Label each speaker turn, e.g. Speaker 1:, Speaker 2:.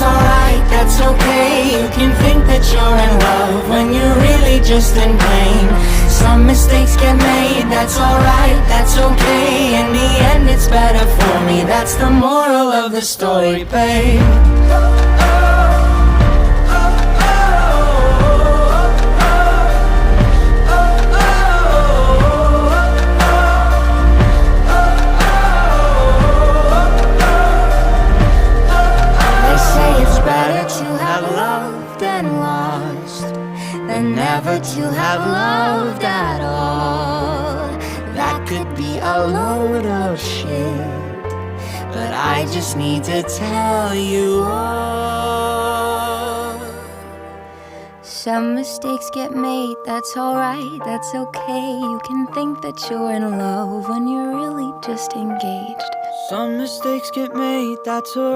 Speaker 1: that's alright, that's okay. You can think that you're in love when you're really just in pain. Some mistakes get made, that's alright, that's okay. In the end it's better for me, that's the moral of the story, babe. And never to have loved at all. That could be a load of shit, but I just need to tell you all. Some mistakes get made, that's alright, that's okay. You can think that you're in love when you're really just engaged.
Speaker 2: Some mistakes get made, that's alright.